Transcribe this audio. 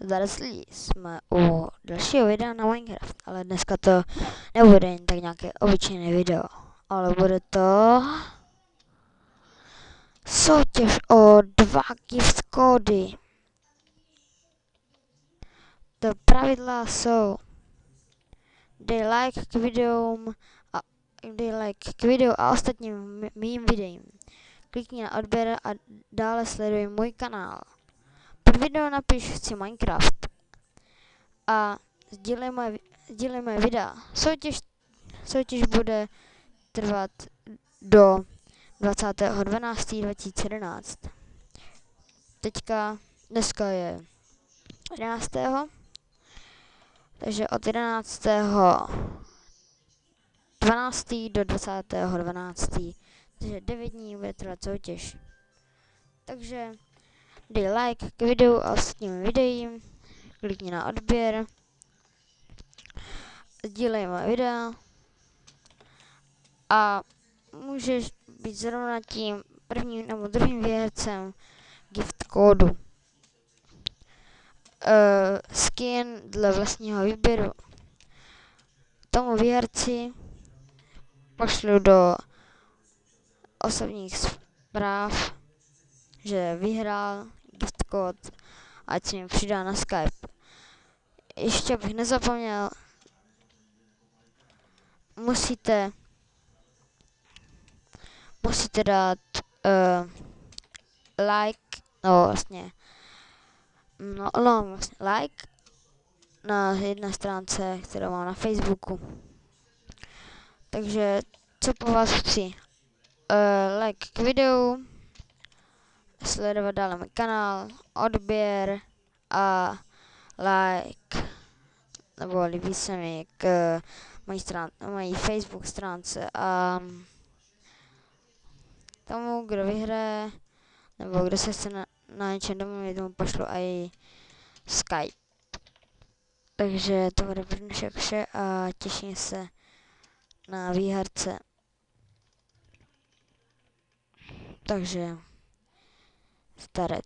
Zarazli jsme u dalšího videa na Minecraft, ale dneska to nebude jen tak nějaké obyčejné video, ale bude to soutěž o 2 gift kódy. To pravidla jsou: dej like k videu a ostatním mým videím. Klikni na odběr a dále sleduj můj kanál. Pod video napiš chci Minecraft a sdílej moje videa. Soutěž bude trvat do 20.12.2011. Dneska je 11. Takže od 11.12. do 20.12. Takže 9 dní bude trvat soutěž. Takže dej like k videu a ostatním videím, klikni na odběr, sdílej moje videa a můžeš být zrovna tím prvním nebo druhým výhercem gift kódu. Skin dle vlastního výběru. Tomu výherci pošlu do osobních zpráv, že vyhrál gift kód, ať si mi přidá na Skype. Ještě bych nezapomněl, musíte dát like na jedné stránce, kterou mám na Facebooku. Takže co po vás chci? Like k videu, sledovat dále můj kanál, odběr a like, nebo líbí se mi k mojí Facebook stránce a tomu, kdo vyhraje, nebo kdo se chce na něčem domluvit, tomu pošlu i Skype. Takže to bude pro dnešek vše a těším se na výherce. Takže starec.